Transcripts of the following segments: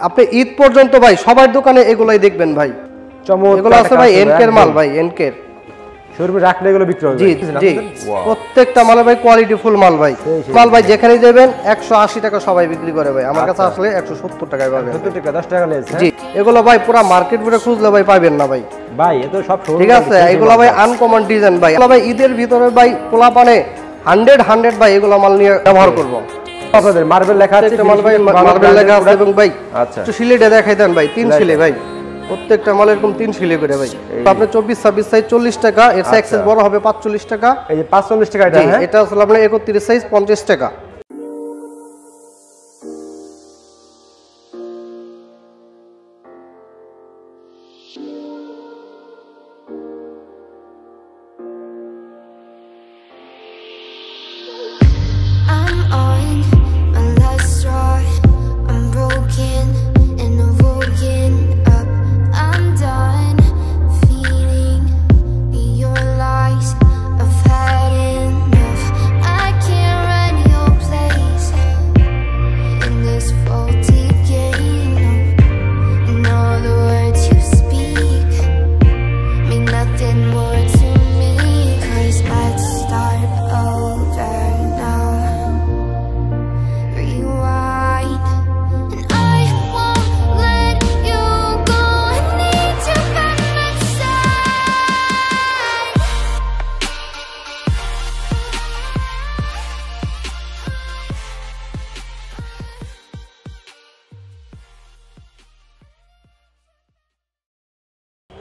আপনি ঈদ পর্যন্ত ভাই সবার দোকানে এগুলাই দেখবেন ভাই। এগুলো আছে ভাই এনকের মাল ভাই, এনকের শোরুমে রাখলে এগুলো বিক্রি হবে। জি জি, প্রত্যেকটা মালে ভাই কোয়ালিটি ফুল মাল ভাই। মাল ভাই যেখানেই যাবেন 180 টাকা সবাই বিক্রি করে ভাই, আমার কাছে আসলে 170 টাকায় পাবেন। 70 টাকা 10 টাকা লেস। জি, এগুলো ভাই পুরো মার্কেট ঘুরে খুঁজলে ভাই পাবেন না ভাই। ভাই এত সব ঠিক আছে, এগুলো ভাই আনকমন ডিজাইন ভাই। এগুলো ভাই ঈদের ভিতরে ভাই পোলাপানে 100 ভাই এগুলো মাল নিয়ে ব্যবহার করব। আপনাদের মার্বেল লেখা আছে, মাল ভাই মার্বেল লেখা আছে এবং ভাই আচ্ছা একটু সিলেটে দেখাই দেন ভাই, 3 সিলে ভাই, প্রত্যেকটা মাল এরকম 3 সিলে করে ভাই। আপনি 24-26 সাইজ 40 টাকা, এর এক্সেস বড় হবে 45 টাকা। এই যে 45 টাকা এটা, হ্যাঁ এটা আসলে আপনার 31 সাইজ 50 টাকা।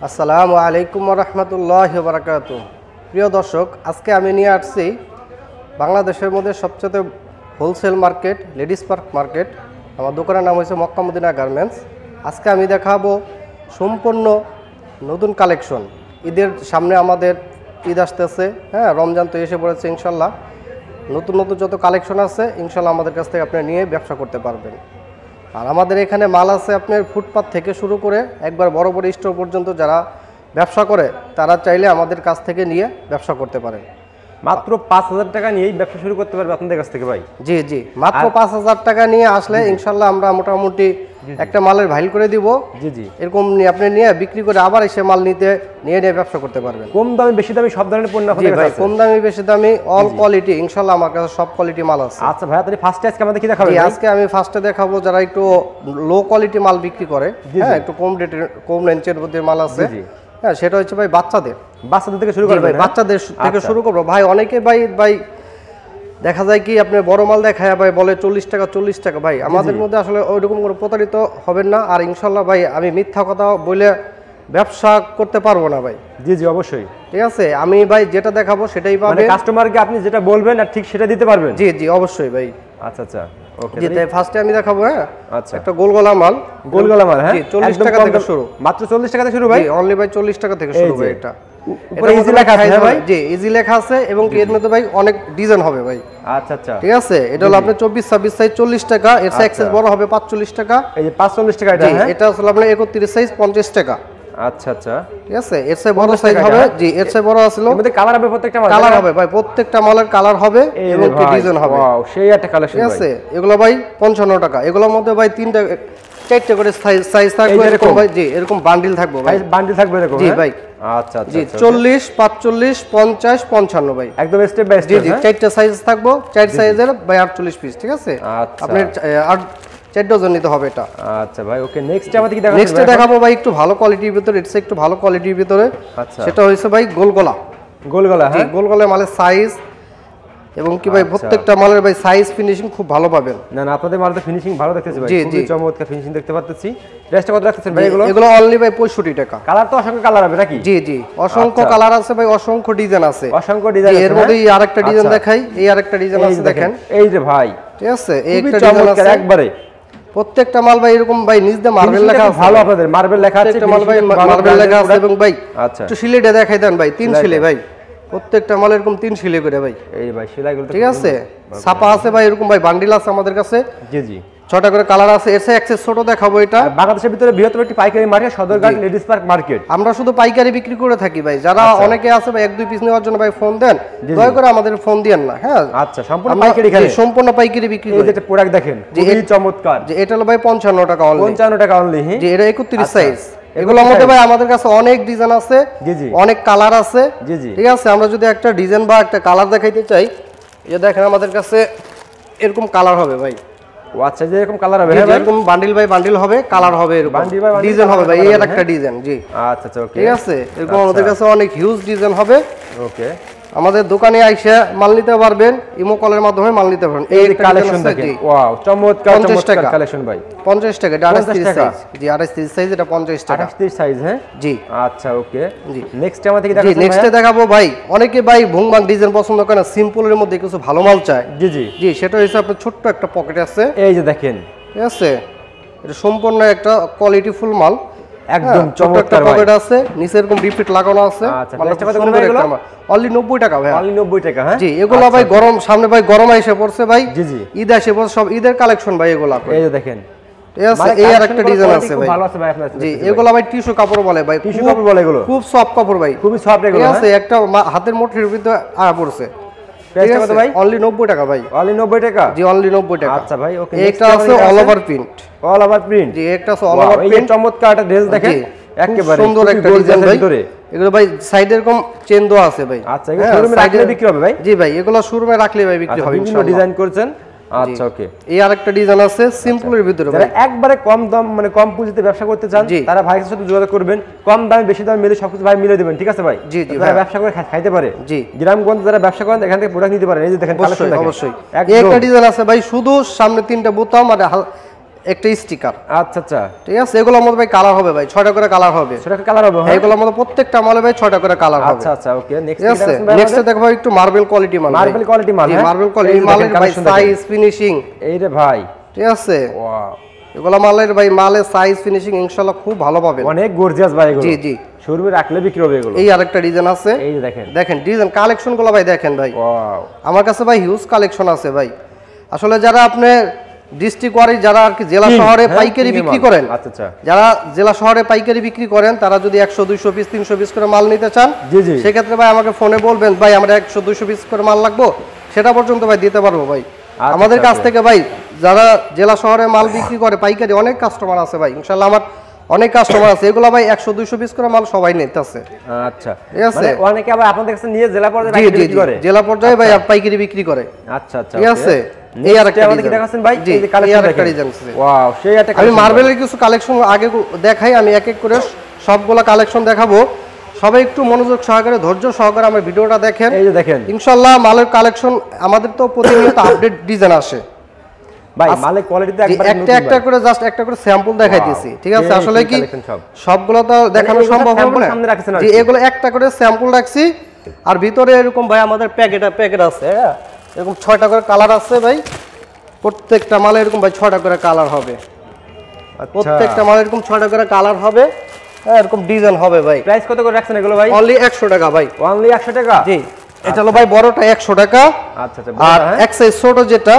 আসসালামু আলাইকুম ওয়া রাহমাতুল্লাহি ওয়া বারাকাতুহু। প্রিয় দর্শক, আজকে আমি নিয়ে আসছি বাংলাদেশের মধ্যে সবচেয়ে wholesale market ladies park market. আমার দোকানের নাম হচ্ছে মক্কা মদিনা গার্মেন্টস। আজকে আমি দেখাবো সম্পূর্ণ নতুন কালেকশন। ঈদের সামনে আমাদের ঈদ আসতেছে, হ্যাঁ রমজান তো এসে পড়েছে ইনশাল্লাহ। নতুন নতুন যত কালেকশন আছে ইনশাল্লাহ আমাদের কাছ থেকে আপনি নিয়ে ব্যবসা করতে পারবেন। আর আমাদের এখানে মাল আছে আপনার ফুটপাত থেকে শুরু করে একবার বড় বড় স্টোর পর্যন্ত যারা ব্যবসা করে তারা চাইলে আমাদের কাছ থেকে নিয়ে ব্যবসা করতে পারেন। মাত্র 5000 টাকা নিয়েই ব্যবসা শুরু করতে পারবে আপনাদের কাছ থেকে ভাই। জি জি, মাত্র 5000 টাকা নিয়ে আসলে ইনশাল্লাহ আমরা মোটামুটি একটা মালের ভাইল করে দিব। জি জি, এরকম আপনি নিয়ে বিক্রি করে আবার এসে মাল নিয়ে ব্যবসা করতে পারবেন। কম দামে বেশি দামে সব ধরনের পণ্য আপনাদের কাছে আছে। কম দামে বেশি দামে অল কোয়ালিটি ইনশাল্লাহ আমার কাছে সব কোয়ালিটি মাল আছে। আচ্ছা ভাই, তাহলে ফার্স্টে আজকে আমাদের কি দেখাবেন? আজকে আমি ফার্স্টে দেখাবো যারা একটু লো কোয়ালিটি মাল বিক্রি করে, হ্যাঁ একটু কম রেটের কম রেঞ্জের মধ্যে মাল আছে, হ্যাঁ সেটা হচ্ছে ভাই বাচ্চাদের থেকে শুরু করবেন। ভাই বাচ্চাদের থেকে শুরু করবো ভাই। অনেকে ভাই দেখা যায় কি আপনি বড় মাল দেখায় ভাই বলে 40 টাকা ভাই। আমাদের মধ্যে আসলে ওইরকম কোনো প্রতারিত হবেন না। আর ইনশাল্লাহ ভাই আমি মিথ্যা কথা বলে ব্যবসা করতে পারবো না ভাই। জি জি অবশ্যই, ঠিক আছে। আমি ভাই যেটা দেখাবো সেটাই পাবেন, কাস্টমারকে আপনি যেটা বলবেন আর ঠিক সেটা দিতে পারবেন। জি জি অবশ্যই ভাই। আচ্ছা আচ্ছা ওকে, জি তাই ফার্স্টে আমি দেখাবো, হ্যাঁ আচ্ছা একটা গোলগলা মাল, হ্যাঁ 40 টাকা থেকে শুরু, মাত্র 40 টাকা থেকে শুরু ভাই। অনলি ভাই 40 টাকা থেকে শুরু ভাই। এটা উপরে ইজি লেখা আছে ভাই। জি ইজি লেখা আছে এবং এর মধ্যে ভাই অনেক ডিজাইন হবে ভাই। আচ্ছা আচ্ছা ঠিক আছে। এটা হলো আপনার 24-26 সাইজ 40 টাকা, এর এক্সেস বড় হবে 45 টাকা। এই যে 45 টাকা এটা, হ্যাঁ এটা আসলে আপনার 31 সাইজ 50 টাকা। আচ্ছা আচ্ছা ঠিক আছে। এর চেয়ে বড় সাইজ হবে, জি এর চেয়ে বড় আছে। এর মধ্যে কালার হবে, প্রত্যেকটা মাল কালার হবে ভাই, প্রত্যেকটা মালের কালার হবে এবং কি ডিজাইন হবে। ওয়াও সেই একটা কালেকশন ভাই। ঠিক আছে, এগুলো ভাই 55 টাকা। এগুলোর মধ্যে ভাই 4টা করে সাইজ থাকবে এরকম ভাই। জি এরকম বান্ডিল থাকবে ভাই, বান্ডিল থাকবে এরকম। জি ভাই আচ্ছা আচ্ছা জি 40 45 50 55 ভাই একদম স্টেপ বাই স্টেপ। জি 4টা সাইজ থাকবে, 4 সাইজের ভাই 48 পিস। ঠিক আছে, আপনি 4 ডজন নিতে হবে এটা। আচ্ছা ভাই ওকে, নেক্সট আমাদের কি দেখাবো? নেক্সট দেখাবো ভাই একটু ভালো কোয়ালিটির ভিতরে, এটা একটু ভালো কোয়ালিটির ভিতরে। আচ্ছা, সেটা হইছে ভাই গোলগলা। হ্যাঁ গোলগলা মালের সাইজ এবং কি ভাই প্রত্যেকটা মালের ভাই সাইজ ফিনিশিং খুব ভালো পাবেন। না আপনাদের মালের ফিনিশিং ভালো দেখতেছি ভাই, খুবই চমৎকার ফিনিশিং দেখতে পাচ্ছি। প্রাইসটা কত রাখতেছেন ভাই এগুলো? এগুলো অনলি ভাই 65 টাকা। কালার তো অসংখ্য কালার হবে নাকি? জি জি অসংখ্য কালার আছে ভাই, অসংখ্য ডিজাইন আছে, অসংখ্য ডিজাইন আছে। এর মধ্যে আরেকটা ডিজাইন দেখাই, এই আরেকটা ডিজাইন আছে দেখেন, এই যে ভাই। ঠিক আছে, এই একটা ডিজাইন আছে একবারে। প্রত্যেকটা মাল ভাই এরকম ভাই নিচ দিয়ে মার্বেল লেখা আছে। ভালো, আপনাদের মার্বেল লেখা আছে, মাল ভাই মার্বেল লেখা আছে এবং ভাই আচ্ছা একটু সিলেটে দেখাই দেন ভাই, 3 সিলে ভাই, প্রত্যেকটা মাল এরকম 3 সিলে করে ভাই। এই ভাই সেলাইগুলো ঠিক আছে, ছাপা আছে ভাই এরকম ভাই, বান্ডিল আছে আমাদের কাছে। জি জি 6টা করে কালার আছে। এর এক্সেস ছোট দেখাবো এটা। বাংলাদেশের ভিতরে বৃহত্তম একটি পাইকারি market Sadarghat ladies park market. আমরা শুধু পাইকারি বিক্রি করে থাকি ভাই। যারা অনেকে আছে ভাই 1-2 পিস নেওয়ার জন্য ভাই ফোন দেন, দয়া করে আমাদের ফোন দিয়েন না। হ্যাঁ আচ্ছা, সম্পূর্ণ পাইকারি এখানে। সম্পূর্ণ পাইকারি বিক্রি করি। এই যে প্রোডাক্ট দেখেন, খুবই চমৎকার। যে এটা হলো ভাই 55 টাকা অনলি। 55 টাকা অনলি। জি, এটা 31 সাইজ। এগুলোর মধ্যে ভাই আমাদের কাছে অনেক ডিজাইন আছে, অনেক কালার আছে। ঠিক আছে, আমরা যদি একটা ডিজাইন বা একটা কালার দেখাইতে চাই, এই দেখেন আমাদের কাছে এরকম কালার হবে ভাই। ও আচ্ছা, যে এরকম কালার হবে, এরকম বান্ডিল বাই বান্ডিল হবে, কালার হবে, এরকম ডিজাইন হবে ভাই। এই একটা ডিজাইন। জি আচ্ছা আচ্ছা, ওকে, ঠিক আছে। এরকম আমাদের কাছে অনেক হিউজ ডিজাইন হবে। ওকে, আমাদের দোকানে আইসা মাল নিতে পারবেন, ইমো কলের মাধ্যমে মাল নিতে পারবেন। এই কালেকশন দেখেন, ওয়াও, চমৎকার চমৎকার কালেকশন ভাই। 50 টাকা, এটা 38 সাইজ। জি, 38 সাইজ, এটা 50 টাকা। 38 সাইজ, হ্যাঁ জি। আচ্ছা, ওকে, জি। নেক্সট আমাদের কি দেখাবো? জি, নেক্সটে দেখাবো ভাই। অনেকে ভাই ভুংবাং ডিজাইন পছন্দ করে না, সিম্পলের মধ্যে কিছু ভালো মাল চায়। জি জি জি, সেটা হচ্ছে আপনার ছোট্ট একটা পকেট আছে, এই যে দেখেন, ঠিক আছে। এটা সম্পূর্ণ একটা কোয়ালিটি ফুল মাল, একদম চমৎকার পকেট আছে, নিচে এরকম রিপিট লাগানো আছে। আচ্ছা, নেক্সট আমাদের কোন এগুলো? অনলি 90 টাকা ভাই। অনলি 90 টাকা, হ্যাঁ জি। এগুলো ভাই গরম, সামনে ভাই গরম এসে পড়ছে ভাই। জি জি, ঈদ এসে পড়ছে, সব ঈদের কালেকশন ভাই এগুলো। এই যে দেখেন, ঠিক আছে। এই আর একটা ডিজাইন আছে ভাই, ভালো আছে ভাই আপনার। জি, এগুলো ভাই টিস্যু কাপড় বলে ভাই, টিস্যু কাপড় বলে এগুলো, খুব সফট কাপড় ভাই, খুবই সফট এগুলো। ঠিক আছে, একটা হাতের মুঠির ভিতরে পড়ছে। প্রাইস কত ভাই? অনলি 90 টাকা ভাই। অনলি 90 টাকা? জি, অনলি 90 টাকা। আচ্ছা ভাই, ওকে। এটা আছে all over print. All over print, জি, একটা আছে অল ওভার প্রিন্ট। এই চমৎকার একটা ড্রেস দেখেন, একেবারে সুন্দর একটা ডিজাইন ভাই। এগুলো ভাই সাইডে এরকম চেন দেওয়া আছে ভাই। আচ্ছা, এগুলো শোরুমে রাখলে বিক্রি হবে ভাই? জি ভাই, এগুলো শোরুমে রাখলে ভাই বিক্রি হবে ইনশাআল্লাহ। ডিজাইন করছেন, আচ্ছা, ওকে। এই আরেকটা ডিজাইন আছে সিম্পলের ভিতরে ভাই। যারা একবারে কম দাম, মানে কম পুঁজিতে ব্যবসা করতে চান, তারা ভাইয়ের সাথে যোগাযোগ করবেন। কম দামে বেশি দামে মিলে সবকিছু ভাই মিলে দিবেন, ঠিক আছে ভাই? জি জি, যারা ব্যবসা করে খাইতে পারে, জি, গ্রামগঞ্জে যারা ব্যবসা করেন, এখান থেকে প্রোডাক্ট নিতে পারেন। এই যে দেখেন কালেকশন দেখেন, অবশ্যই। এই একটা ডিজাইন আছে ভাই, শুধু সামনে 3টা বোতাম আর একটা স্টিকার। আচ্ছা আচ্ছা, ঠিক আছে। এগুলোর মধ্যে ভাই কালার হবে ভাই, 6টা করে কালার হবে। 6টা কালার হবে, হ্যাঁ। এগুলোর মধ্যে প্রত্যেকটা মালে ভাই 6টা করে কালার হবে। আচ্ছা আচ্ছা, ওকে। নেক্সট দেখো ভাই একটু মার্বেল কোয়ালিটি মাল। মার্বেল কোয়ালিটি মাল, হ্যাঁ, মার্বেল কোয়ালিটি মালের ভাই সাইজ ফিনিশিং, এই রে ভাই, ঠিক আছে। ওয়াও, এগুলো মালের ভাই মালের সাইজ ফিনিশিং ইনশাআল্লাহ খুব ভালো পাবেন, অনেক গর্জিয়াস ভাই এগুলো। জি জি, শোরুমে রাখলে বিক্রি হবে এগুলো। এই আরেকটা ডিজাইন আছে, এই যে দেখেন, দেখেন ডিজাইন কালেকশন গুলো ভাই দেখেন ভাই। ওয়াও, আমার কাছে ভাই হিউজ কালেকশন আছে ভাই। আসলে যারা আপনি ডিস্ট্রিক্ট ওয়ারি, যারা আর কি জেলা শহরে পাইকারি বিক্রি করেন, আচ্ছা আচ্ছা, যারা জেলা শহরে পাইকারি বিক্রি করেন, তারা যদি 100-200 পিস 300 পিস করে মাল নিতে চান, জি জি, সেক্ষেত্রে ভাই আমাকে ফোনে বলবেন ভাই আমরা 100-200 পিস করে মাল লাগবো, সেটা পর্যন্ত ভাই দিতে পারবো ভাই। আমাদের কাছ থেকে ভাই যারা জেলা শহরে মাল বিক্রি করে পাইকারি, অনেক কাস্টমার আছে ভাই ইনশাআল্লাহ। আমার অনেক কাস্টমার আছে, এগুলো ভাই 100-200 পিস করে মাল সবাই নিতেছে। আচ্ছা, ঠিক আছে। মানে অনেকে আবার আপনাদের কাছে নিয়ে জেলা পর্যায়ে বিক্রি করে, জেলা পর্যায়ে ভাই পাইকারি বিক্রি করে। আচ্ছা আচ্ছা, ঠিক আছে। এই আরেকটা আমাদের কি দেখাচ্ছেন ভাই? এই যে কালেকশন দেখেন, ওয়াও, সেই একটা আমি মার্বেলের কিছু কালেকশন আগে দেখাই, আমি এক এক করে সবগুলা কালেকশন দেখাবো। সবাই একটু মনোযোগ সহকারে, ধৈর্য সহকারে আমার ভিডিওটা দেখেন। এই যে দেখেন, ইনশাআল্লাহ মালের কালেকশন আমাদের তো প্রতিনিয়ত আপডেট ডিজাইন আসে ভাই। মালের কোয়ালিটিতে একবার একটা করে জাস্ট একটা করে স্যাম্পল দেখাই দিয়েছি, ঠিক আছে। আসলে কি সবগুলো তো দেখানো সম্ভব হবে না, যে এগুলো একটা করে স্যাম্পল রাখছি। আর ভিতরে এরকম ভাই আমাদের প্যাকেট আছে, হ্যাঁ, এরকম 6টা করে কালার আছে ভাই। প্রত্যেকটা মালে এরকম ভাই 6টা করে কালার হবে, প্রত্যেকটা মালে এরকম 6টা করে কালার হবে, হ্যাঁ, এরকম ডিজাইন হবে ভাই। প্রাইস কত করে রাখছেন এগুলো ভাই? অনলি 100 টাকা ভাই। অনলি 100 টাকা? জি, এটা হলো ভাই বড়টা 100 টাকা। আচ্ছা আচ্ছা, আর এক সাইজ ছোট যেটা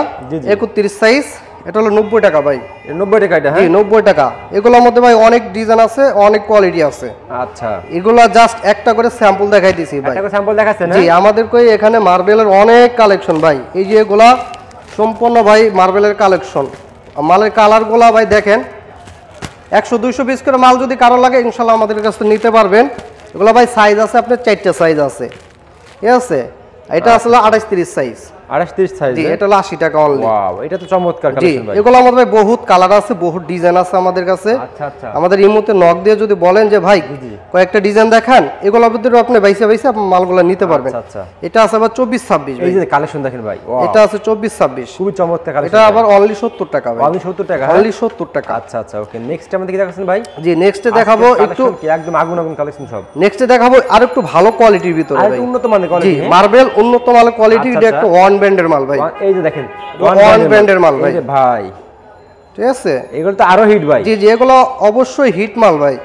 31 সাইজ, এটা হলো 90 টাকা ভাই। 90 টাকা এটা? জি, 90 টাকা। এগুলোর মধ্যে ভাই অনেক ডিজাইন আছে, অনেক কোয়ালিটি আছে। আচ্ছা, এগুলা জাস্ট একটা করে স্যাম্পল দেখাই দিছি ভাই। একটা করে স্যাম্পল দেখাচ্ছেন? জি, আমাদের কই এখানে মার্বেলের অনেক কালেকশন ভাই। এই যে এগুলা সম্পূর্ণ ভাই মার্বেলের কালেকশন। মালের কালারগুলা ভাই দেখেন, 100-200 পিস করে মাল যদি কারো লাগে ইনশাআল্লাহ আমাদের কাছ থেকে নিতে পারবেন। এগুলো ভাই সাইজ আছে আপনার 4টা সাইজ আছে, ঠিক আছে। এটা আসলে 28-30 সাইজ। 28-30 সাইজ, জি, এটা হলো 80 টাকা অনলি। ওয়াও, এটা তো চমৎকার কালেকশন ভাই। এগুলো আমাদের বহুত কালার আছে, বহুত ডিজাইন আছে আমাদের কাছে। আচ্ছা আচ্ছা, আমাদের ইমোতে নক দিয়ে যদি বলেন যে ভাই কয়েকটা ডিজাইন দেখান, এগুলোর ভিতরে আপনি বাইসা মালগুলো নিতে পারবেন। আচ্ছা, এটা আছে আবার 24-26 ভাই। এই যে কালেকশন দেখেন ভাই, এটা আছে 24-26, খুবই চমৎকার কালেকশন। এটা আবার অনলি 70 টাকা ভাই। অনলি 70 টাকা? অনলি 70 টাকা। আচ্ছা আচ্ছা, ওকে। নেক্সট আমাদের কি দেখাচ্ছেন ভাই? জি, নেক্সটে দেখাবো একটু কি একদম আগুন আগুন কালেকশন সব। নেক্সটে দেখাবো আর একটু ভালো কোয়ালিটির ভিতরে ভাই, আর একটু উন্নত মানের কোয়ালিটি। জি, মার্বেল উন্নত মানের কোয়ালিটি। এটা একটা ওয়ান ব্র্যান্ডের মাল ভাই। এই যে দেখেন, ওয়ান ব্র্যান্ডের মাল ভাই। এই যে ভাই, ঠিক আছে, এগুলো তো আরো হিট ভাই। জি জি, এগুলো অবশ্যই হিট মাল ভাই।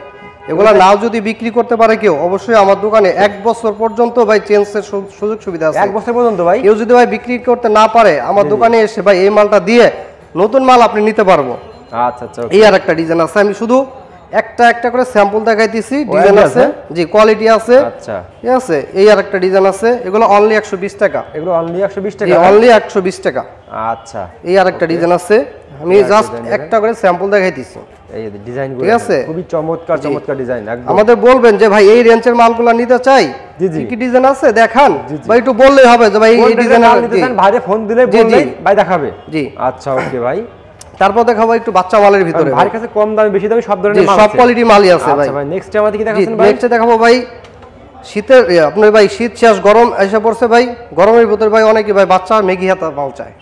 এগুলো নাও যদি বিক্রি করতে পারে কেউ, অবশ্যই আমার দোকানে 1 বছর পর্যন্ত ভাই চেঞ্জের সুযোগ সুবিধা আছে। 1 বছর পর্যন্ত ভাই? কেউ যদি ভাই বিক্রি করতে না পারে, আমার দোকানে এসে ভাই এই মালটা দিয়ে নতুন মাল আপনি নিতে পারবো। আচ্ছা আচ্ছা এই আর একটা ডিজাইন আছে, আমি শুধু একটা একটা করে স্যাম্পল দেখাইতেছি। ডিজাইন আছে জি, কোয়ালিটি আছে। আচ্ছা ঠিক আছে, এই আর একটা ডিজাইন আছে, এগুলো অনলি 120 টাকা। এগুলো অনলি 120 টাকা? অনলি 120 টাকা। আচ্ছা, এই আর একটা ডিজাইন আছে, আমি জাস্ট একটা করে স্যাম্পল দেখাইতেছি। এই ডিজাইনগুলো ঠিক আছে, খুবই চমৎকার চমৎকার ডিজাইন। একদম আমাদের বলবেন যে ভাই এই রেঞ্জের মালগুলো নিতে চাই, কি ডিজাইন আছে দেখান ভাই, একটু বললেই হবে যে ভাই এই ডিজাইন নিতে চান, ভাইরে ফোন দিলে বললেই ভাই দেখাবে। জি আচ্ছা ওকে ভাই। তারপর দেখাবো একটু বাচ্চা মালের ভিতরে, ভাইয়ের কাছে কম দামে বেশি দামে সব ধরনের মাল আছে, সব কোয়ালিটি মালই আছে ভাই। আচ্ছা ভাই, নেক্সট আমাদের কি দেখাচ্ছেন ভাই? নেক্সট দেখাবো ভাই শীতের, আপনার ভাই শীত শেষ, গরম এসে পড়ছে ভাই, গরমের ভিতরে ভাই অনেকে ভাই বাচ্চা মেঘি হাতা মাল চায়।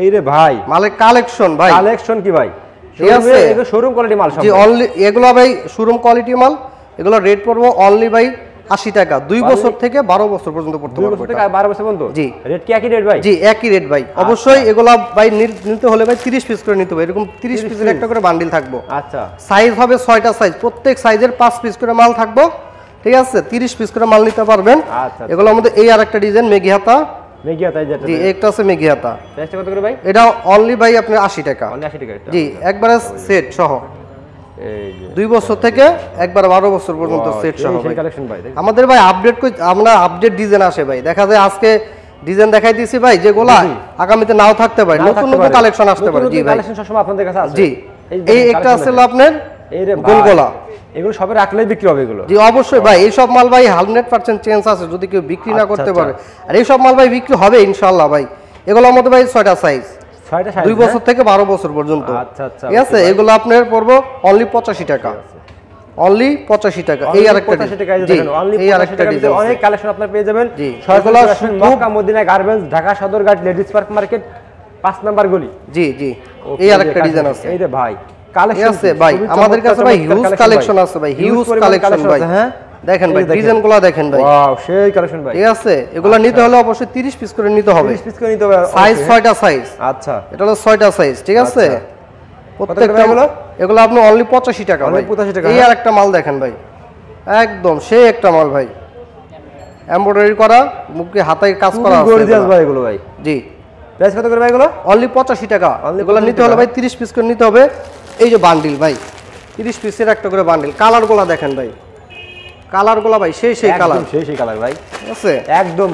এই রে ভাই মালের কালেকশন ভাই, কালেকশন কি ভাই? ঠিক আছে, এগুলো শোরুম কোয়ালিটি মাল সব। জি অনলি এগুলো ভাই শোরুম কোয়ালিটি মাল, এগুলো রেট পড়বো অনলি ভাই 80 টাকা। 2 বছর থেকে 12 বছর পর্যন্ত পড়তে পারবে। 2 বছর থেকে 12 বছর পর্যন্ত? জি। রেট কি একই রেট ভাই? জি একই রেট ভাই। অবশ্যই এগুলো ভাই নিতে হলে ভাই 30 পিস করে নিতে হবে, এরকম 30 পিসের একটা করে বান্ডিল থাকবো। আচ্ছা, সাইজ হবে 6টা সাইজ, প্রত্যেক সাইজের 5 পিস করে মাল থাকবো। ঠিক আছে, 30 পিস করে মাল নিতে পারবেন। আচ্ছা, এগুলোর মধ্যে এই আরেকটা ডিজাইন মেঘি হাতা। মেঘি হাতা যেটা, জি একটা আছে মেঘি হাতা। প্রাইসটা কত করে ভাই? এটা অনলি ভাই আপনার 80 টাকা। অনলি 80 টাকা এটা? জি একবারে সেট সহ, এই যে 2 বছর থেকে একবার 12 বছর পর্যন্ত সেট সহ ভাই। কালেকশন ভাই আমাদের ভাই আপডেট আমরা আপডেট ডিজাইন আসে ভাই, দেখা যায় আজকে ডিজাইন দেখাই দিছি ভাই, যেগুলা আগামীতে নাও থাকতে পারে, নতুন নতুন কালেকশন আসতে পারে। জি ভাই, কালেকশন সবসময় আপনাদের কাছে আছে। জি এই একটা আছে আপনার এই রে গোলগোলা, এগুলো সবে রাখলেই বিক্রি হবে এগুলো? জি অবশ্যই ভাই, এই সব মাল ভাই 100% চেঞ্জ আছে, যদি কেউ বিক্রি না করতে পারে। আর এই সব মাল ভাই বিক্রি হবে ইনশাআল্লাহ ভাই। এগুলোর মধ্যে ভাই 6টা সাইজ, 6টা সাইজ, 2 বছর থেকে 12 বছর পর্যন্ত। আচ্ছা আচ্ছা, ঠিক আছে, এগুলো আপনার পড়বো অনলি 85 টাকা। অনলি 85 টাকা। এই আরেকটা 85 টাকা দেখেন, অনলি 85 টাকা ভিতরে অনেক কালেকশন আপনারা পেয়ে যাবেন। সরকারি আসেন Mecca Medina garments, Dhaka Sadarghat ladies park market 5 number গলি। জি জি, এই আরেকটা ডিজাইন আছে। এই রে ভাই কালেকশন আছে ভাই, আমাদের কাছে ভাই হিউজ কালেকশন আছে ভাই, হিউজ কালেকশন ভাই। হ্যাঁ দেখেন ভাই ডিজাইনগুলো দেখেন ভাই, ওয়াও সেই কালেকশন ভাই। ঠিক আছে, এগুলো নিতে হলে অবশ্যই 30 পিস করে নিতে হবে। 30 পিস করে নিতে হবে। সাইজ 6টা সাইজ। আচ্ছা, এটা হলো 6টা সাইজ। ঠিক আছে, প্রত্যেকটা এগুলো আপনি অনলি 85 টাকা ভাই। 85 টাকা। এই আরেকটা মাল দেখেন ভাই, একদম সেই একটা মাল ভাই, এমব্রয়ডারি করা, মুখে হাতায় কাজ করা আছে গর্জিয়াস ভাই এগুলো ভাই। জি প্রাইস কত করে ভাই এগুলো? অনলি 85 টাকা। এগুলো নিতে হলে ভাই 30 পিস করে নিতে হবে। এই যে বান্ডিল ভাই, 30 পিসের একটা করে বান্ডিল। কালারগুলো দেখেন ভাই, কালারগুলো ভাই সেই কালার, সেই কালার ভাই। ঠিক আছে, একদম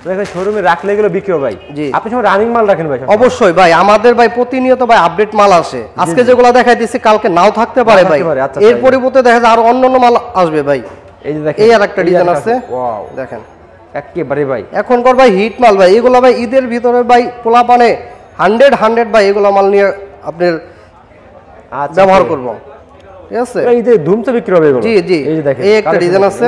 দেখেন শোরুমে রাখলে এগুলো বিক্রি হবে ভাই। জি আপনি সব রানিং মাল রাখেন ভাই? অবশ্যই ভাই, আমাদের ভাই প্রতিনিয়ত ভাই আপডেট মাল আসে। আজকে যেগুলো দেখাই দিচ্ছি কালকে নাও থাকতে পারে ভাই, এর পরিবর্তে দেখা যায় আরো অন্যান্য মাল আসবে ভাই। এই যে দেখেন, এই আর একটা ডিজাইন আছে, ওয়াও দেখেন একেবারে ভাই এখনকার ভাই হিট মাল ভাই। এগুলো ভাই ঈদের ভিতরে ভাই পোলাপানে 100 ভাই এগুলো মাল নিয়ে আপনার ব্যবহার করব। ঠিক আছে, এই যে ধুমতে বিক্রি হবে এগুলো। জি জি, এই যে দেখেন এই একটা ডিজাইন আছে,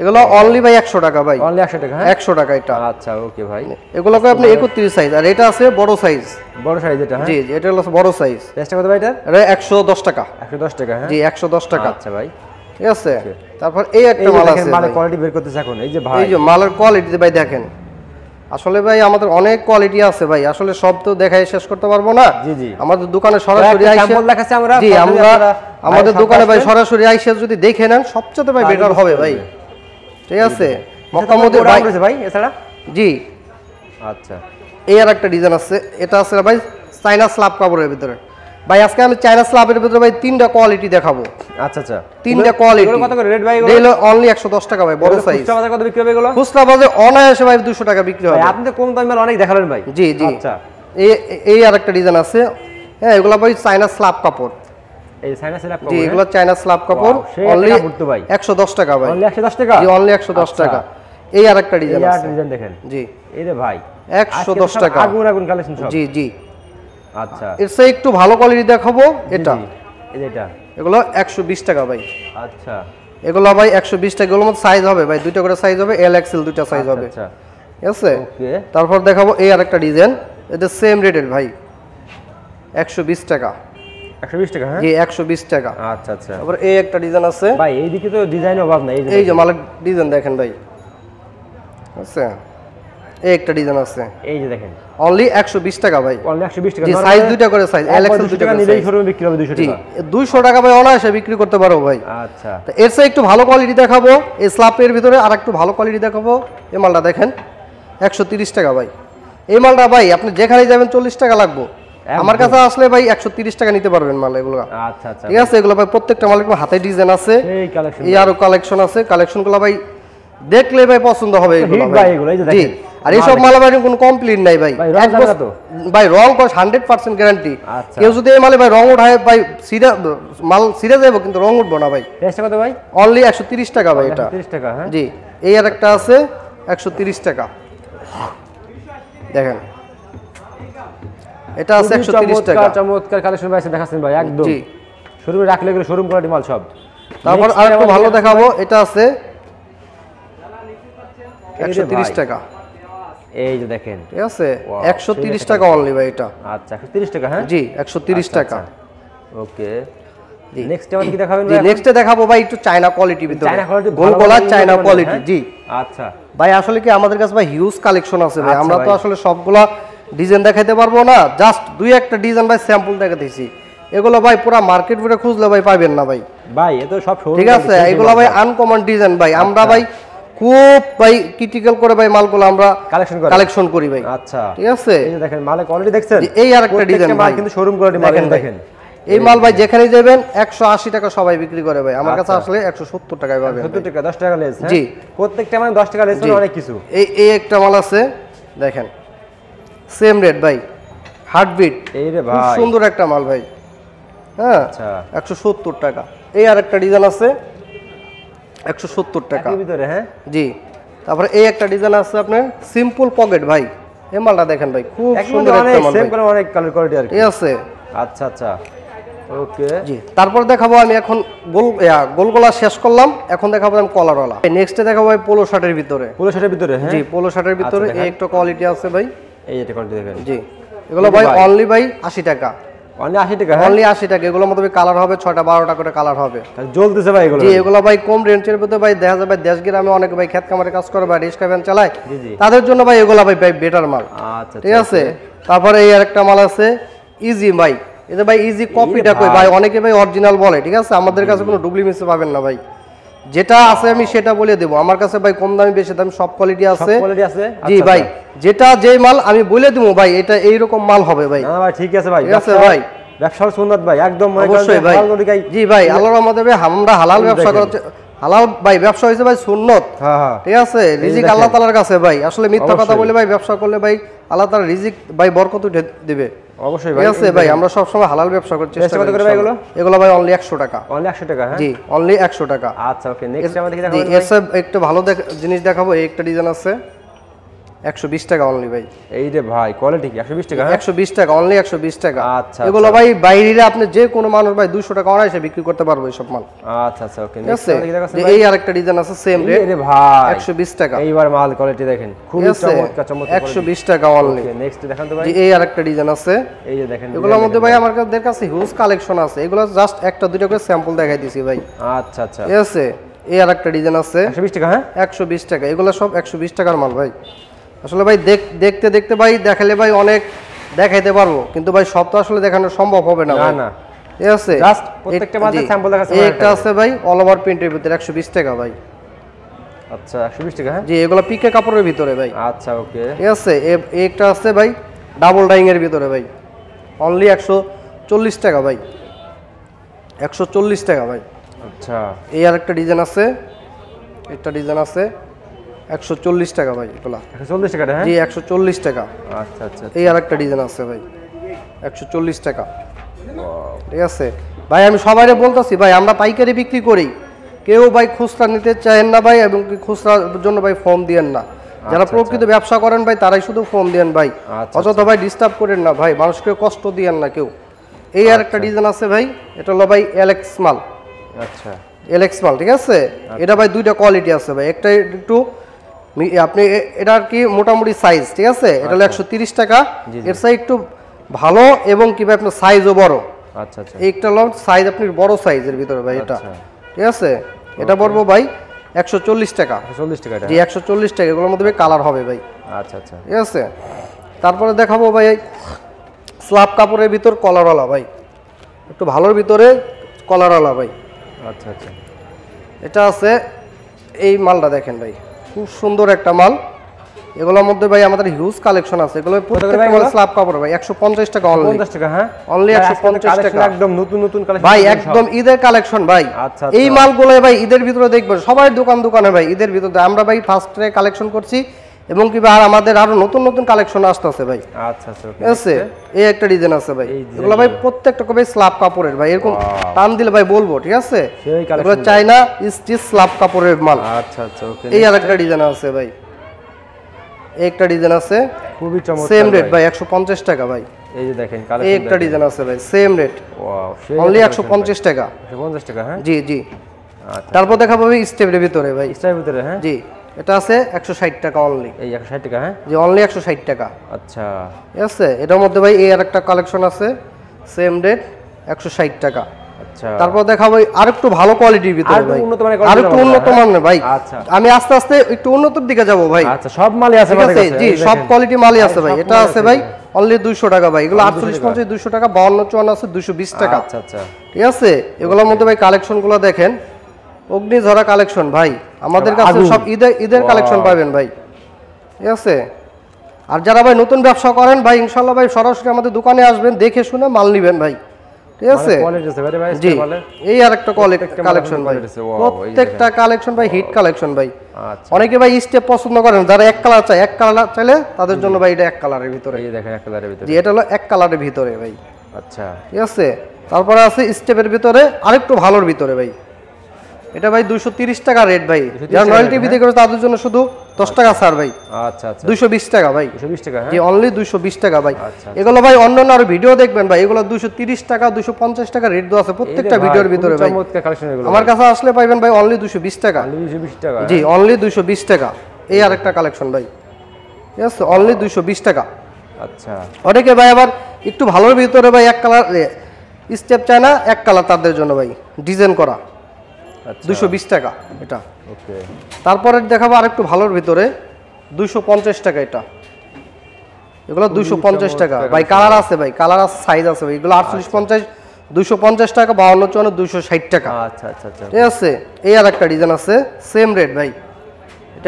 এগুলো অনলি ভাই 100 টাকা ভাই। অনলি 100 টাকা? হ্যাঁ 100 টাকা এটা। আচ্ছা ওকে ভাই, এগুলো আপনি 31 সাইজ, আর এটা আছে বড় সাইজ। বড় সাইজ এটা? হ্যাঁ জি এটা হলো বড় সাইজ। প্রাইসটা কত ভাই এটা? এটা 110 টাকা। 110 টাকা? হ্যাঁ জি 110 টাকা। আচ্ছা ভাই, ঠিক আছে, তারপর এই একটা মাল আছে, মালের কোয়ালিটি বের করতেছে এখন। এই যে ভাই, এই যে মালের কোয়ালিটি ভাই দেখেন, আসলে ভাই আমাদের অনেক কোয়ালিটি আছে ভাই, আসলে সব তো দেখাই শেষ করতে পারবো না। জি জি, আমাদের দোকানে সরাসরি আইসা স্যাম্পল দেখাচ্ছি আমরা। জি আমরা আমাদের দোকানে ভাই সরাসরি আইসা যদি দেখে নেন সবচেয়ে ভাই বেটার হবে ভাই। ঠিক আছে, মক্কা মদিনা ভাই এছাড়া জি। আচ্ছা, এই আর একটা ডিজাইন আছে, এটা আছে ভাই চাইনা স্ল্যাব কাপড়ের ভিতরে ভাই। আজকে আমি চাইনা স্ল্যাবের ভিতরে ভাই 3টা কোয়ালিটি দেখাবো। আচ্ছা আচ্ছা, 3টা কোয়ালিটি। কত করে রেট ভাই? এগুলো অনলি 110 টাকা ভাই, বড় সাইজ। খুচরা বাজারে কত বিক্রি হবে এগুলো? খুচরা বাজারে অনায়াসে ভাই 200 টাকা বিক্রি হবে। আপনি তো কম দামে মাল অনেক দেখালেন ভাই। জি জি, আচ্ছা, এই আর একটা ডিজাইন আছে। হ্যাঁ এগুলো ভাই চাইনা স্ল্যাব কাপড়। এই চাইনা স্ল্যাব কাপড়? জি এগুলো চাইনা স্ল্যাব কাপড়, অনলি 110 টাকা ভাই। অনলি 110 টাকা? জি অনলি 110 টাকা। এই আর একটা ডিজাইন আছে, ডিজাইন দেখেন। জি এই রে ভাই 110 টাকা। আগুন আগুন কালেকশন সব। জি জি, আচ্ছা, এর চেয়ে একটু ভালো কোয়ালিটি দেখাবো এটা। এই যে এটা, এগুলো 120 টাকা ভাই। আচ্ছা, এগুলো ভাই 120 টাকা। এগুলোর মধ্যে সাইজ হবে ভাই, দুইটা করে সাইজ হবে, এল এক্সেল দুইটা সাইজ হবে। আচ্ছা ঠিক আছে, ওকে। তারপর দেখাবো এই আরেকটা ডিজাইন, এটা সেম রেটের ভাই, 120 টাকা। 120 টাকা? হ্যাঁ জি 120 টাকা। আচ্ছা আচ্ছা, তারপর এই একটা ডিজাইন আছে ভাই এইদিকে তো ডিজাইন অভাব নাই। এই যে মালের ডিজাইন দেখেন ভাই, আচ্ছা এই একটা ডিজাইন আছে, এই যে দেখেন অনলি 120 টাকা ভাই। অনলি 120 টাকা? জি সাইজ দুইটা করে সাইজ, এল এক্সেল দুইটা করে নিলেই শোরুমে বিক্রি হবে 200 জি টাকা? 200 টাকা ভাই অনায়াসে বিক্রি করতে পারো ভাই। আচ্ছা, তো এর চেয়ে একটু ভালো কোয়ালিটি দেখাবো, এই স্ল্যাপের ভিতরে আর একটু ভালো কোয়ালিটি দেখাবো। এই মালটা দেখেন 130 টাকা ভাই। এই মালটা ভাই আপনি যেখানে যাবেন 40 টাকা লাগবে, আমার কাছে আসলে ভাই 130 টাকা নিতে পারবেন মাল এগুলো। আচ্ছা আচ্ছা, ঠিক আছে, এগুলো ভাই প্রত্যেকটা মালের হাতে ডিজাইন আছে, এই আরো কালেকশন আছে, কালেকশনগুলো ভাই দেখলে ভাই পছন্দ হবে এগুলো ভাই। জি, আর এইসব মাল ভাই কোনো কমপ্লিট নাই ভাই, ভাই রং 100% গ্যারান্টি। কেউ যদি এই মালে ভাই রং উঠায় ভাই মাল সিরা যাবে কিন্তু রং উঠবো না ভাই। কত ভাই? অনলি 130 টাকা ভাই এটা। 130 টাকা, হ্যাঁ জি। এই আর একটা আছে 130 টাকা, দেখেন এটা আছে 130 টাকা। চমৎকার কালেকশন ভাই দেখাচ্ছেন ভাই একদম। জি, শোরুমে রাখলে এগুলো শোরুম কোয়ালিটি মাল সব। তারপর আরেকটু ভালো দেখাবো, এটা আছে 130 টাকা। এই যে দেখেন, ঠিক আছে 130 টাকা অনলি ভাই এটা। আচ্ছা 130 টাকা, হ্যাঁ জি 130 টাকা। ওকে, নেক্সট টাইম কি দেখাবেন ভাই? জি, নেক্সটে দেখাবো ভাই একটু চায়না কোয়ালিটির ভিতরে, চায়না কোয়ালিটি, গোল গলা চায়না কোয়ালিটি। জি আচ্ছা ভাই, আসলে কি আমাদের কাছে ভাই হিউজ কালেকশন আছে ভাই, আমরা তো আসলে সবগুলা ডিজাইন দেখাইতে পারবো না, জাস্ট দুই একটা ডিজাইন ভাই স্যাম্পল দেখাতেছি। এগুলো ভাই পুরো মার্কেট ভিতরে খুঁজলে ভাই পাবেন না ভাই। ভাই এত সব ঠিক আছে, এগুলো ভাই আনকমন ডিজাইন ভাই, আমরা ভাই খুব ভাই ক্রিটিক্যাল করে ভাই মালগুলো আমরা কালেকশন করি ভাই। আচ্ছা ঠিক আছে, এই যে দেখেন মালের কোয়ালিটি দেখছেন, এই আরেকটা ডিজাইন ভাই কিন্তু শোরুম কোয়ালিটি মাল দেখেন। এই মাল ভাই যেখানেই যাবেন 180 টাকা সবাই বিক্রি করে ভাই, আমার কাছে আসলে 170 টাকায় পাবেন। 70 টাকা, 10 টাকা লেস। জি, প্রত্যেকটা মানে 10 টাকা লেস, মানে অনেক কিছু। এই একটা মাল আছে দেখেন, সেম রেট ভাই, হার্টবিট। এই রে ভাই খুব সুন্দর একটা মাল ভাই, হ্যাঁ আচ্ছা 170 টাকা। এই আরেকটা ডিজাইন আছে 170 টাকা এর ভিতরে, হ্যাঁ জি। তারপরে এই একটা ডিজাইন আছে আপনার সিম্পল পকেট ভাই, এই মালটা দেখেন ভাই খুব সুন্দর একটা মাল, সেম করে অনেক কালার কোয়ালিটি আর কি। ঠিক আছে, আচ্ছা আচ্ছা ওকে। জি, তারপর দেখাবো আমি এখন গোলগোলা শেষ করলাম, এখন দেখাবো আমি কলারওয়ালা। নেক্সটে দেখাবো ভাই পোলো শার্টের ভিতরে। পোলো শার্টের ভিতরে, হ্যাঁ জি, পোলো শার্টের ভিতরে এই একটা কোয়ালিটি আছে ভাই, এই এটা কোয়ালিটি দেখেন। জি, এগুলো ভাই অনলি ভাই 80 টাকা, অনলি 80 টাকা, অনলি 80 টাকা। এগুলোর মধ্যে কালার হবে 6টা 12টা করে কালার হবে, জ্বলতেছে ভাই এগুলো। জি, এগুলো ভাই কম রেঞ্জের ভিতরে ভাই দেখা যায় ভাই দেশ গ্রামে অনেক ভাই খেত খামারে কাজ করে ভাই রিক্সা ভ্যান চালায়, তাদের জন্য ভাই এগুলো ভাই বেটার মাল। আচ্ছা ঠিক আছে, তারপরে এই আরেকটা মাল আছে ইজি ভাই, এটা ভাই ইজি কপিটা কই ভাই, অনেকে ভাই অরিজিনাল বলে। ঠিক আছে, আমাদের কাছে কোনো ডুপ্লিকেট পাবেন না ভাই, যেটা আছে আমি সেটা বলে দেবো। আমার কাছে ভাই কম দামি বেশি দামি সব কোয়ালিটি আছে। জি ভাই, যেটা যেই মাল আমি বলে দেবো ভাই এটা এইরকম মাল হবে ভাই। না ভাই ঠিক আছে ভাই, ঠিক আছে ভাই, ব্যবসার সুন্নাত ভাই একদম অবশ্যই ভাই। জি ভাই, আল্লাহর রহমতে আমরা হালাল ব্যবসা করতে, হালাল ভাই ব্যবসা হয়েছে ভাই সুন্নত। ঠিক আছে, রিজিক আল্লাহ তাআলার কাছে ভাই, আসলে মিথ্যা কথা বলে ভাই ব্যবসা করলে ভাই আল্লাহ তাআলা রিজিক ভাই বরকত উঠে দিবে। অবশ্যই ভাই, ঠিক আছে ভাই, আমরা সব সময় হালাল ব্যবসা করতে চেষ্টা করি। ভাই এগুলো ভাই অনলি 100 টাকা, অনলি 100 টাকা, হ্যাঁ জি অনলি 100 টাকা। আচ্ছা ওকে, নেক্সট আমাদের কি দেখাবো? জি, এসব একটু ভালো জিনিস দেখাবো। এই একটা ডিজাইন আছে 120 টাকা অনলি ভাই। এই রে ভাই কোয়ালিটি কি 120 টাকা? 120 টাকা অনলি, 120 টাকা। আচ্ছা, এগুলো ভাই বাইরে আপনি যে কোনো মানুষ ভাই 200 টাকা অনায়াসে বিক্রি করতে পারবে এই সব মাল। আচ্ছা আচ্ছা ওকে, নেক্সট আমাদের কি দেখাচ্ছেন ভাই? এই আরেকটা ডিজাইন আছে সেম রেট, এই রে ভাই 120 টাকা। এইবার মাল কোয়ালিটি দেখেন, খুবই চমৎকার চমৎকার, 120 টাকা অনলি। ওকে, নেক্সট দেখান তো ভাই। জি, এই আরেকটা ডিজাইন আছে, এই যে দেখেন এগুলোর মধ্যে ভাই আমার কাছে হিউজ কালেকশন আছে, এগুলো জাস্ট একটা দুইটা করে স্যাম্পল দেখাই দিছি ভাই। আচ্ছা আচ্ছা, ঠিক আছে, এই আরেকটা ডিজাইন আছে 120 টাকা, হ্যাঁ 120 টাকা। এগুলো সব 120 টাকার মাল ভাই। আসলে ভাই দেখতে দেখতে ভাই দেখালে ভাই অনেক দেখাইতে পারবো, কিন্তু ভাই সব তো আসলে দেখানো সম্ভব হবে না। না, ঠিক আছে, জাস্ট প্রত্যেকটা মাঝে স্যাম্পল দেখাচ্ছি। এই একটা আছে ভাই অল ওভার প্রিন্টের ভিতরে 120 টাকা ভাই। আচ্ছা 120 টাকা, হ্যাঁ জি, এগুলো পিকে কাপড়ের ভিতরে ভাই। আচ্ছা ওকে, ঠিক আছে, এই একটা আছে ভাই ডাবল ডাইং এর ভিতরে ভাই, অনলি 140 টাকা ভাই, 140 টাকা ভাই। আচ্ছা, এই আরেকটা ডিজাইন আছে, একটা ডিজাইন আছে 140 টাকা ভাই। এগুলা 140 টাকা, হ্যাঁ জি 140 টাকা। আচ্ছা আচ্ছা, এই আরেকটা ডিজাইন আছে ভাই 140 টাকা। ঠিক আছে ভাই, আমি সবাইরে বলতাছি ভাই আমরা পাইকারি বিক্রি করি, কেউ ভাই খুচরা নিতে চায়েন না ভাই, এবং কি খুচরার জন্য ভাই ফোন দিয়েন না। যারা প্রকৃত ব্যবসা করেন ভাই তারাই শুধু ফোন দেন ভাই, অযথা ভাই ডিস্টার্ব করেন না ভাই, মানুষকে কষ্ট দিয়েন না কেউ। এই আরেকটা ডিজাইন আছে ভাই, এটা হলো ভাই এলএক্স মাল। আচ্ছা, এলএক্স মাল, ঠিক আছে, এটা ভাই দুইটা কোয়ালিটি আছে ভাই, একটা একটু আপনি এটার কি মোটামুটি সাইজ, ঠিক আছে, এটা হলো 130 টাকা, এর সাইজ একটু ভালো এবং কি ভাই আপনার সাইজও বড়। আচ্ছা আচ্ছা, এইটা হলো সাইজ আপনি বড় সাইজের ভিতরে ভাই এটা। ঠিক আছে, এটা পড়বো ভাই 140 টাকা। 140 টাকা, জি 140 টাকা। এগুলোর মধ্যে কালার হবে ভাই। আচ্ছা আচ্ছা, ঠিক আছে, তারপরে দেখাবো ভাই স্ল্যাব কাপড়ের ভিতর কলারওয়ালা ভাই, একটু ভালোর ভিতরে কলারওয়ালা ভাই। আচ্ছা আচ্ছা, এটা আছে এই মালটা দেখেন ভাই, খুব সুন্দর একটা মাল, এগুলোর মধ্যে ভাই আমাদের হিউজ কালেকশন আছে। এগুলো প্রত্যেকটা মাল স্ল্যাব কাপড় ভাই 150 টাকা অনলি। 50 টাকা হ্যাঁ অনলি 150 টাকা একদম নতুন নতুন কালেকশন ভাই, একদম ঈদের কালেকশন ভাই। আচ্ছা এই মালগুলো ভাই ঈদের ভিতরে দেখবেন সবাই দোকানে ভাই ঈদের ভিতরে আমরা ভাই ফার্স্টে কালেকশন করছি এবং কি ভাই আমাদের আরো নতুন নতুন কালেকশন আসতেছে ভাই। আচ্ছা আচ্ছা ঠিক আছে, এই একটা ডিজাইন আছে ভাই। এগুলো ভাই প্রত্যেকটা কবে স্ল্যাব কাপড়ের ভাই, এরকম টান দিলে ভাই বলবো। ঠিক আছে, এগুলো চাইনা স্টিচ স্ল্যাব কাপড়ের মাল। আচ্ছা আচ্ছা ওকে। এই আরেকটা ডিজাইন আছে ভাই, এই একটা ডিজাইন আছে খুবই চমৎকার, সেম রেট ভাই 150 টাকা ভাই। এই যে দেখেন কালেকশন, এই একটা ডিজাইন আছে ভাই সেম রেট, ওয়াও অনলি 150 টাকা। 150 টাকা হ্যাঁ জি জি। আচ্ছা, তারপর দেখাবো ভাই স্টেপের ভিতরে ভাই, স্টাইলের ভিতরে হ্যাঁ জি এটা আছে 160 টাকা অনলি। এই 160 টাকা হ্যাঁ জি অনলি 160 টাকা। আচ্ছা ঠিক আছে, এটার মধ্যে ভাই এই আরেকটা কালেকশন আছে সেম রেট 160 টাকা। আচ্ছা, তারপর দেখাবো আরেকটু ভালো কোয়ালিটির ভিতরে ভাই, আরেকটু উন্নত মানের ভাই। আচ্ছা, আমি আস্তে আস্তে একটু উন্নতর দিকে যাব ভাই। আচ্ছা সব মালই আছে আমাদের কাছে, জি সব কোয়ালিটি মালই আছে ভাই। এটা আছে ভাই অনলি 200 টাকা ভাই। এগুলো 48 50 200 টাকা, 52 54 আছে 220 টাকা। আচ্ছা আচ্ছা ঠিক আছে, এগুলোর মধ্যে ভাই কালেকশনগুলো দেখেন, অগ্নিঝরা কালেকশন ভাই। আমাদের কাছে সব ঈদের কালেকশন পাবেন ভাই। ঠিক আছে, আর যারা ভাই নতুন ব্যবসা করেন ভাই ইনশাআল্লাহ ভাই সরাসরি আমাদের দোকানে আসবেন, দেখে শুনে মাল নেবেন ভাই। ঠিক আছে, জি এই আরেকটা কালেকশন ভাই, প্রত্যেকটা কালেকশন ভাই হিট কালেকশন ভাই। অনেকে ভাই স্টেপ পছন্দ করেন, যারা এক কালার চায়, এক কালার চাইলে তাদের জন্য ভাই এটা এক কালারের ভিতরে। এই দেখেন এক কালারের ভিতরে, জি এটা হলো এক কালারের ভিতরে ভাই। আচ্ছা ঠিক আছে, তারপরে আছে স্টেপের ভিতরে আরেকটু ভালোর ভিতরে ভাই। এটা ভাই 230 টাকা রেট ভাই। যারা রয়্যালটি বিক্রি করে তাদের জন্য শুধু 10 টাকা ছাড় ভাই। আচ্ছা আচ্ছা 220 টাকা ভাই। 220 টাকা হ্যাঁ জি অনলি 220 টাকা ভাই। আচ্ছা, এগুলো ভাই অন্যান্য আর ভিডিও দেখবেন ভাই, এগুলো 230 টাকা 250 টাকা রেট দেওয়া আছে প্রত্যেকটা ভিডিওর ভিতরে ভাই। চমৎকার কালেকশন এগুলো আমার কাছে আসলে পাইবেন ভাই অনলি 220 টাকা। অনলি 220 টাকা জি অনলি 220 টাকা। এই আরেকটা কালেকশন ভাই। ঠিক আছে, অনলি 220 টাকা। আচ্ছা, অনেকে ভাই আবার একটু ভালোর ভিতরে ভাই এক কালার স্টেপ চায় না, এক কালার তাদের জন্য ভাই ডিজাইন করা 220 টাকা এটা। ওকে, তারপরে দেখাবো আরেকটু ভালোর ভিতরে 250 টাকা এটা। এগুলো 250 টাকা ভাই। কালার আছে ভাই, কালার আছে, সাইজ আছে ভাই। এগুলো 48 50 250 টাকা, 52 54 260 টাকা। আচ্ছা আচ্ছা আচ্ছা ঠিক আছে, এই আরেকটা ডিজাইন আছে সেম রেট ভাই।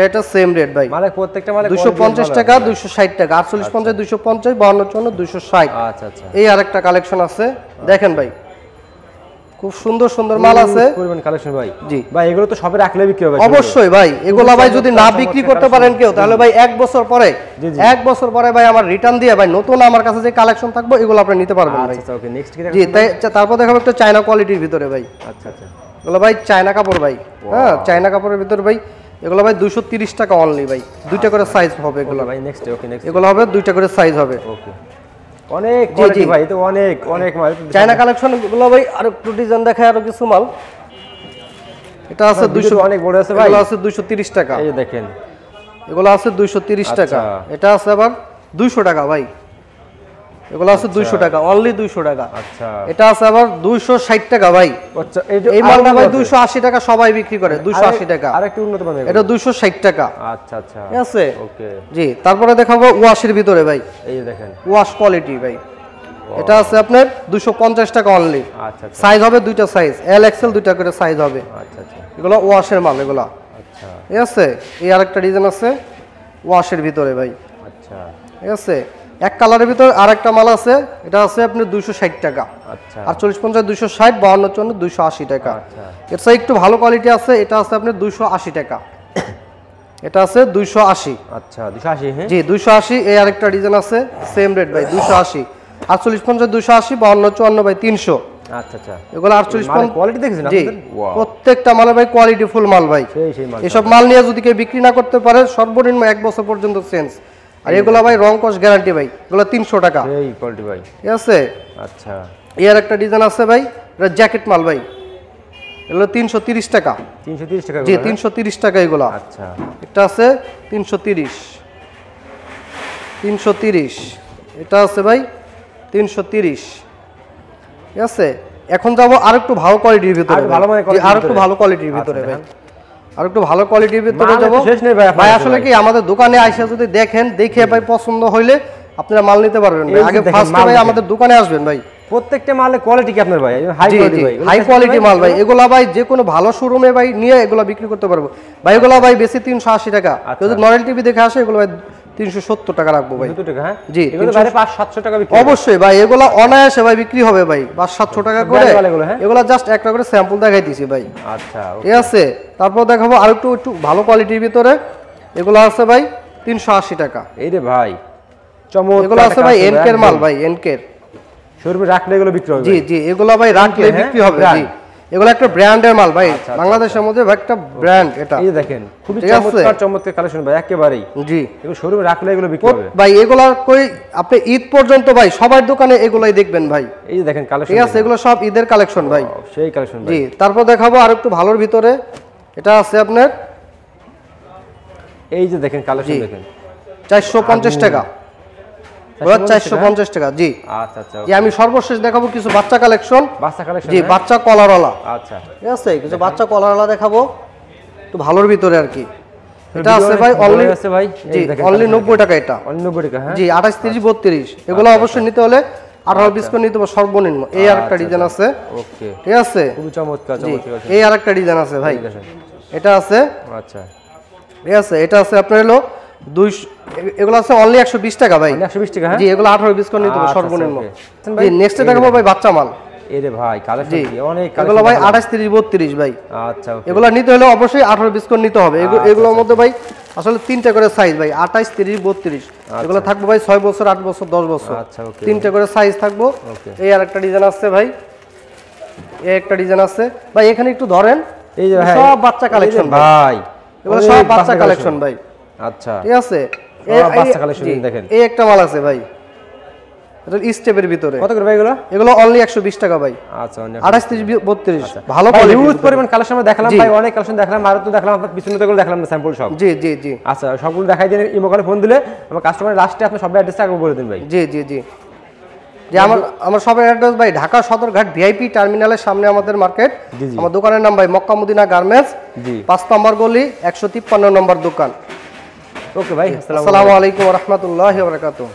এটা সেম রেট ভাই, মানে প্রত্যেকটা মানে 250 টাকা 260 টাকা, 48 50 250 52 54 260। আচ্ছা আচ্ছা, এই আরেকটা কালেকশন আছে দেখেন ভাই, খুব সুন্দর সুন্দর মাল আছে। পরিমাণ কালেকশন ভাই। জি ভাই এগুলো তো সবে রাখলে বিক্রি হবে অবশ্যই ভাই। এগুলা ভাই যদি না বিক্রি করতে পারেন কেউ, তাহলে ভাই এক বছর পরে ভাই আমার রিটার্ন দিয়ে ভাই নতুন আমার কাছে যে কালেকশন থাকবে এগুলো আপনি নিতে পারবেন ভাই। আচ্ছা ওকে, নেক্সট কি জি তারপর দেখাবো একটা চায়না কোয়ালিটির ভিতরে ভাই। আচ্ছা আচ্ছা, এগুলো ভাই চায়না কাপড় ভাই। হ্যাঁ চায়না কাপড়ের ভিতরে ভাই এগুলো ভাই 230 টাকা অনলি ভাই। দুইটা করে সাইজ হবে এগুলো ভাই। নেক্সট ওকে, নেক্সট এগুলো হবে দুইটা করে সাইজ হবে। ওকে, অনেক কোয়ালিটি ভাই, তো অনেক অনেক মাল চায়না কালেকশন গুলো ভাই। আর একটু ডিজাইন দেখায় আরো কিছু মাল। এটা আছে 200, অনেক বড় আছে ভাই। এগুলো আছে 230 টাকা। এই দেখেন এগুলো আছে 230 টাকা। এটা আছে আবার 200 টাকা ভাই। এগুলো আছে 200 টাকা অনলি 200 টাকা। আচ্ছা, এটা আছে আবার 260 টাকা ভাই। আচ্ছা এই মালটা ভাই 280 টাকা সবাই বিক্রি করে, 280 টাকা। আরেকটু উন্নত মানের, এটা 260 টাকা। আচ্ছা আচ্ছা ঠিক আছে ওকে। জি তারপরে দেখাবো ওয়াশের ভিতরে ভাই। এই দেখেন ওয়াশ কোয়ালিটি ভাই। এটা আছে আপনার 250 টাকা অনলি। আচ্ছা আচ্ছা, সাইজ হবে দুইটা সাইজ, এল এক্সেল দুইটা করে সাইজ হবে। আচ্ছা আচ্ছা, এগুলো ওয়াশের মাল এগুলো। আচ্ছা ঠিক আছে, এই আরেকটা ডিজাইন আছে ওয়াশের ভিতরে ভাই। আচ্ছা, ঠিক আছে, এক কালারের ভিতরে আরেকটা মাল আছে, এটা আছে আপনার 260 টাকা। আচ্ছা, 48 50 260 52 54 280 টাকা। আচ্ছা, এর সাথে একটু ভালো কোয়ালিটি আছে, এটা আছে আপনার 280 টাকা। এটা আছে 280। আচ্ছা 280 হ্যাঁ জি 280। এই আরেকটা ডিজাইন আছে সেম রেট ভাই 280। 48 50 280 52 54 ভাই 300। আচ্ছা আচ্ছা, এগুলো 48 মানে কোয়ালিটি দেখেছেন জি আপনাদের? ওয়াও, প্রত্যেকটা মাল ভাই কোয়ালিটি ফুল মাল ভাই। সেই মাল। এসব মাল নিয়ে যদি কেউ বিক্রি না করতে পারে সর্বনিম্ন 1 বছর পর্যন্ত চেঞ্জ। আর এগুলো ভাই রং কস গ্যারান্টি ভাই। এগুলো 300 টাকা। সেই কোয়ালিটি ভাই। ঠিক আছে, আচ্ছা, এর একটা ডিজাইন আছে ভাই, এটা জ্যাকেট মাল ভাই। এগুলো 330 টাকা। 330 টাকা জি 330 টাকা এগুলো। আচ্ছা, এটা আছে 330। 330 এটা আছে ভাই 330। ঠিক আছে, এখন যাব আরেকটু ভালো কোয়ালিটির ভিতরে। আরেকটু ভালো কোয়ালিটির ভিতরে ভাই, আরেকটু ভালো কোয়ালিটির ভিতরে যাব ভাই। আসলে কি আমাদের দোকানে আইসা যদি দেখেন, দেখে ভাই পছন্দ হইলে আপনারা মাল নিতে পারবেন ভাই। আগে ফার্স্টে ভাই আমাদের দোকানে আসবেন ভাই। প্রত্যেকটা মালের কোয়ালিটি কি আপনার ভাই? হাই কোয়ালিটি ভাই, হাই কোয়ালিটি মাল ভাই। এগুলা ভাই যে কোনো ভালো শোরুমে ভাই নিয়ে এগুলা বিক্রি করতে পারবো ভাই। এগুলা ভাই বেশি 380 টাকা। যদি নরেল টিভি দেখে আসে এগুলো ভাই 370 টাকা রাখবো ভাই। 200 টাকা, হ্যাঁ জি, এগুলো বাইরে 500-700 টাকা বিক্রি অবশ্যই ভাই, এগুলা অনায়াসে ভাই বিক্রি হবে ভাই 500-700 টাকা করে। এগুলা জাস্ট একটা করে স্যাম্পল দেখাই দিছি ভাই। আচ্ছা ঠিক আছে, তারপর দেখাবো আর একটু ভালো কোয়ালিটির ভিতরে। এগুলো আছে ভাই 380 টাকা। এই রে ভাই চমৎকার, এগুলো আছে ভাই এনকের মাল ভাই, এনকের শোরুমে রাখলে এগুলো বিক্রি হবে। জি জি, এগুলো ভাই রাখলে বিক্রি হবে। জি, এগুলো একটা ব্র্যান্ডের মাল ভাই, বাংলাদেশের মধ্যে একটা ব্র্যান্ড এটা। এই দেখেন খুবই চমৎকার চমৎকার কালেকশন ভাই একেবারেই। জি, এগুলো শোরুমে রাখলে এগুলো বিক্রি হবে ভাই। এগুলা কই আপনি ঈদ পর্যন্ত ভাই সবার দোকানে এগুলাই দেখবেন ভাই। এই দেখেন কালেকশন, ঠিক আছে, এগুলো সব ঈদের কালেকশন ভাই। সেই কালেকশন ভাই। জি, তারপর দেখাবো আর একটু ভালোর ভিতরে। এটা আছে আপনার এই যে দেখেন কালেকশন দেখেন 450 টাকা। 450 টাকা। জি আচ্ছা আচ্ছা। আমি সর্বশেষ দেখাবো কিছু বাচ্চা কালেকশন। বাচ্চা কালেকশন, জি, বাচ্চা কলারওয়ালা। আচ্ছা ঠিক আছে, কিছু বাচ্চা কলারওয়ালা দেখাবো একটু ভালোর ভিতরে আর কি। এটা আছে ভাই অনলি, আছে ভাই জি অনলি 90 টাকা। এটা অনলি 90 টাকা, হ্যাঁ জি 28 30 32। এগুলো অবশ্যই নিতে হলে 18-20 করে নিতে হবে সর্বনিম্ন। এই আরেকটা ডিজাইন আছে। ওকে, ঠিক আছে, খুব চমৎকার চমৎকার। এই আরেকটা ডিজাইন আছে ভাই, এটা আছে। আচ্ছা ঠিক আছে, এটা আছে আপনার হলো 200। এগুলো আছে অনলি 120 টাকা ভাই। 120 টাকা, হ্যাঁ জি, এগুলো 18-20 করে নিতে হবে সর্বনিম্ন। জি, নেক্সটে দেখাবো ভাই বাচ্চা মাল। এরে ভাই কালেকশন কি অনেক কালেকশন। এগুলো ভাই 28 30 32 ভাই। আচ্ছা ওকে, এগুলো নিতে হলে অবশ্যই 18-20 করে নিতে হবে। এগুলোর মধ্যে ভাই আসলে তিনটা করে সাইজ ভাই, 28 30 32। এগুলো থাকবে ভাই 6 বছর 8 বছর 10 বছর। আচ্ছা ওকে, তিনটা করে সাইজ থাকবো। এই আরেকটা ডিজাইন আছে ভাই, এই একটা ডিজাইন আছে ভাই। এখানে একটু ধরেন, এই যে সব বাচ্চা কালেকশন ভাই, এগুলো সব বাচ্চা কালেকশন ভাই। আচ্ছা ঠিক আছে, সব বাচ্চা কালেকশন দেখেন। এই একটা মাল আছে ভাই, এটা স্টেপের ভিতরে। কত করে ভাই এগুলো? এগুলো অনলি 120 টাকা ভাই। আচ্ছা 28 30 32। ভালো হিউজ পরিমাণ কালেকশন আমরা দেখলাম ভাই, অনেক কালেকশন দেখলাম, আর তো দেখলাম আপনার পিছনে তো এগুলো দেখলাম না স্যাম্পল সব। জি জি জি, আচ্ছা সবগুলো দেখাই দিন। ইমো কলে ফোন দিলে আমার কাস্টমারের লাস্টে আপনি সব অ্যাড্রেসটা আগে বলে দিন ভাই। জি জি জি, যে আমার সবের অ্যাড্রেস ভাই ঢাকা সদরঘাট ভিআইপি টার্মিনালের সামনে আমাদের মার্কেট। আমার দোকানের নাম ভাই মক্কা মদিনা গার্মেন্টস, 5 নম্বর গলি 153 নম্বর দোকান। ওকে ভাই, আসসালামু আলাইকুম ওয়া রাহমাতুল্লাহি ওয়া বারাকাতুহু।